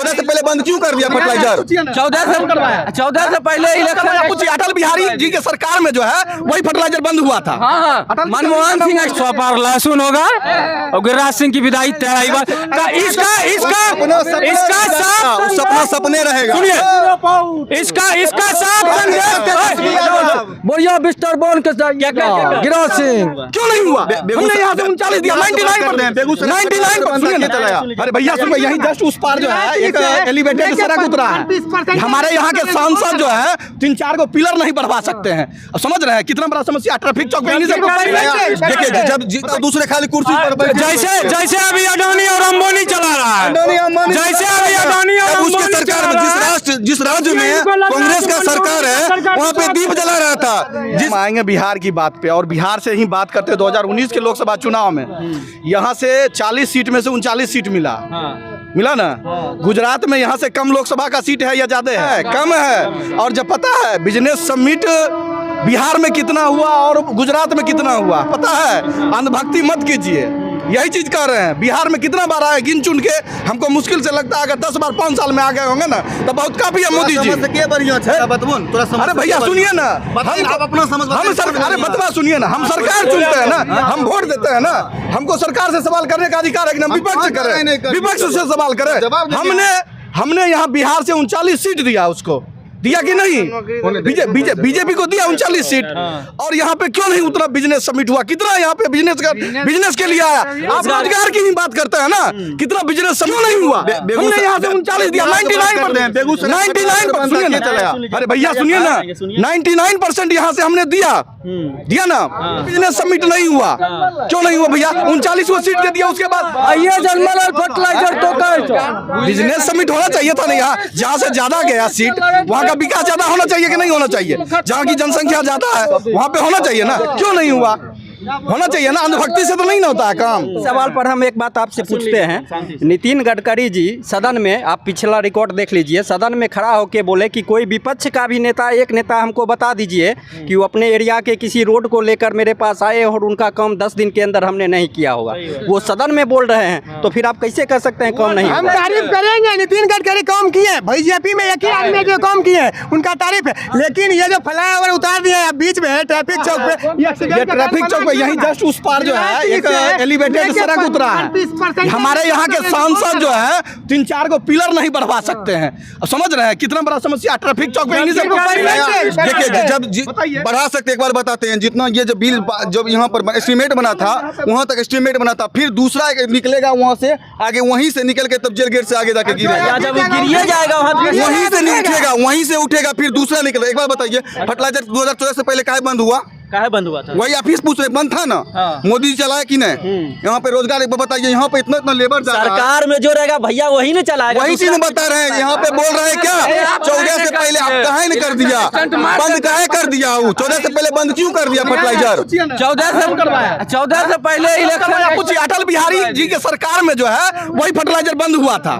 14 से पहले बंद क्यों कर दिया फर्टिलाइजर? 14 से पहले इलेक्शन पूछिए, अटल बिहारी जी के सरकार में जो है वही फर्टिलाइजर बंद हुआ था। मनमोहन सिंह 100 पार लहसुन होगा और गिरिराज सिंह की विदाई 13 बार इसका सपना सपने रहेगा। सुनिए, इसका साफ बोलिए मिस्टर बोन के गिरिराज सिंह क्यों नहीं हुआ? हमने यहाँ से 39 दिया, 99%। अरे भैया सुन, यही जस्ट उस पार जो है एक एलिवेटेड सड़क उतरा है। हमारे यहाँ के सांसद जो है 3-4 को पिलर नहीं बढ़वा सकते हैं। समझ रहे हैं कितना बड़ा समस्या? ट्रैफिक चौक पे देखिए, जब दूसरे खाली कुर्सी पर जैसे अभी अडानी और अंबानी चला रहा है, जैसे अभी अडानी और उसके सरकार में जिस राज्य में कांग्रेस का सरकार है वहाँ पे दीप जला रहा था। जिस आएंगे बिहार की बात पे, और बिहार से ही बात करते 2019 के लोकसभा चुनाव में यहाँ से 40 सीट में से 39 सीट मिला ना। गुजरात में यहाँ से कम लोकसभा का सीट है या ज्यादा है? कम है। और जब पता है बिजनेस समिट बिहार में कितना हुआ और गुजरात में कितना हुआ पता है? अंधभक्ति मत कीजिए, यही चीज कर रहे हैं। बिहार में कितना बार आए गिन चुन के, हमको मुश्किल से लगता है अगर 10 बार 5 साल में आ गए होंगे ना तो बहुत काफी है मोदी जी। अरे भैया सुनिए ना, आप अपना समझ, अरे बतवा सुनिए ना, हम सरकार चुनते हैं ना, हम वोट देते हैं ना, हमको सरकार से सवाल करने का अधिकार है कि हम विपक्ष करें, विपक्ष से सवाल करें। हमने यहाँ बिहार से 39 सीट दिया, उसको दिया कि नहीं? बीजेपी को दिया 39 सीट। और यहाँ पे क्यों नहीं उतना बिजनेस समिट हुआ? कितना यहाँ पे बिजनेस के लिए आया? आप रोजगार की ही बात करते हैं ना, कितना बिजनेस क्यों नहीं हुआ? हमने यहाँ से 39 दिया, 99%। अरे भैया सुनिए ना, 99% यहाँ से हमने दिया ना। बिजनेस समिट नहीं हुआ, क्यों नहीं हुआ भैया? 39 को सीट दे दिया, उसके बाद फर्टिलाइजर तो बिजनेस समिट होना चाहिए था ना। यहाँ जहाँ से ज्यादा गया सीट वहाँ विकास ज्यादा होना चाहिए कि नहीं होना चाहिए? जहाँ की जनसंख्या ज्यादा है वहाँ पे होना चाहिए ना, क्यों नहीं हुआ? होना चाहिए ना, अंधभक्ति से तो नहीं होता है काम। सवाल पर हम एक बात आपसे पूछते हैं, नितिन गडकरी जी सदन में, आप पिछला रिकॉर्ड देख लीजिए, सदन में खड़ा होकर बोले कि कोई विपक्ष का भी नेता, एक नेता हमको बता दीजिए कि वो अपने एरिया के किसी रोड को लेकर मेरे पास आए और उनका काम 10 दिन के अंदर हमने नहीं किया होगा। वो सदन में बोल रहे हैं, तो फिर आप कैसे कर सकते हैं काम नहीं? हम तारीफ करेंगे, नितिन गडकरी काम किए, बीजेपी में एक ही आदमी जो काम किए उनका तारीफ है, लेकिन ये जो फ्लाईओवर उतार दिया बीच में ट्रैफिक चौक पे, ट्रैफिक चौक यही जस्ट उस पार जो है एक एलिवेटेड सड़क उतरा है। हमारे यहाँ के सांसद जो है 3-4 को पिलर नहीं बढ़वा सकते हैं। समझ रहे हैं कितना बड़ा समस्या? ट्रैफिक चौक पे देखिए, जब बढ़ा सकते, एक बार बताते हैं, जितना ये जो बिल जब यहाँ पर एस्टीमेट बना था वहाँ तक एस्टीमेट बना था, फिर दूसरा निकलेगा वहाँ से आगे, वहीं से निकल के तब जेल गेट से आगे जाके गिरेगा, वहीं से निकलेगा, वहीं से उठेगा, फिर दूसरा निकलेगा। एक बार बताइए, फर्टिलाइजर 2014 से पहले काहे बंद हुआ? काहे बंद हुआ था? वही ऑफिस पूछ रहे, बंद था ना। मोदी जी चलाया कि नहीं? यहाँ पे रोजगार बताइए, यहाँ पे इतना लेबर सरकार में जो रहेगा भैया वही नहीं चलाएगा। वही चीज बता रहे हैं, यहाँ पे बोल रहे हैं क्या 14 से पहले आप काहे नहीं कर दिया? बंद काहे कर दिया? 14 से पहले बंद क्यों कर दिया फर्टिलाइजर? 14 से पहले इलेक्शन पूछिए, अटल बिहारी जी के सरकार में जो है वही फर्टिलाइजर बंद हुआ था।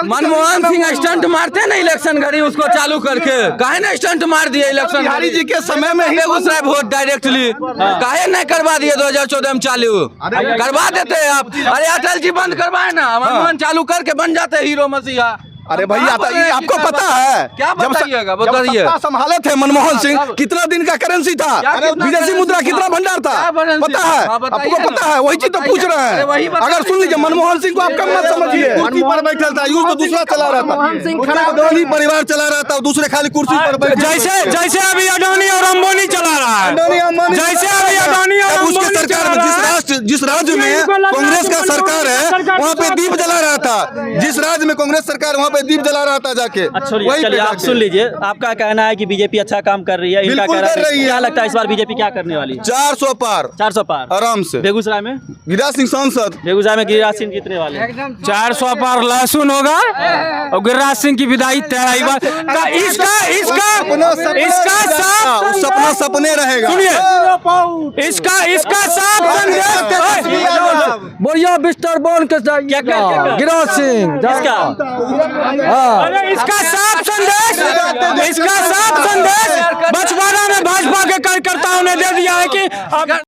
मनमोहन सिंह स्टंट मारते ना इलेक्शन घड़ी, उसको चालू करके काहे ना स्टंट मार दिया इलेक्शन बिहारी जी के समय में ही बेगूसराय वोट डायरेक्टली काहे नहीं करवा दिए? 2014 में चालू करवा देते आप। अरे अटल जी बंद करवाए ना, मनमोहन चालू करके बन जाते हीरो मसीहा। अरे भैया आपको पता है क्या बताइएगा? बताइए, संभाले थे मनमोहन सिंह, कितना दिन का करेंसी था, विदेशी मुद्रा कितना भंडार था, पता है? आपको पता है? वही चीज तो पूछ रहे हैं। अगर सुन लीजिए, मनमोहन सिंह को आप कम मत समझिए, कुर्सी पर बैठल था, यूं तो दूसरा चला रहा था, अडानी परिवार चला रहा था, दूसरे खाली कुर्सी पर बैठे। जैसे अभी अडानी और अंबानी चला रहा है, जैसे अभी अडानी और उसके सरकार में जिस राज्य में कांग्रेस का सरकार है वहाँ पे दीप जला रहा था, जिस राज्य में कांग्रेस सरकार वहाँ पे दीप जला रहा था जाके। चलिए आप सुन लीजिए, आपका कहना है कि बीजेपी अच्छा काम कर रही है, इनका कहना है, क्या लगता है इस बार बीजेपी क्या करने वाली? 400 पार, 400 पार आराम से। बेगूसराय में गिरिराज सिंह सांसद, बेगूसराय में गिरिराज सिंह जीतने वाले। 400 पार लहसुन होगा और गिरिराज सिंह की विदाई 13 बार। इसका सपना सपने रहेगा। सुनिए, इसका साफ संदेश बोलिए मिस्टर बोन के गिरिराज सिंह, इसका साफ संदेश बछवाड़ा में भाजपा के कार्यकर्ताओं ने दे दिया है कि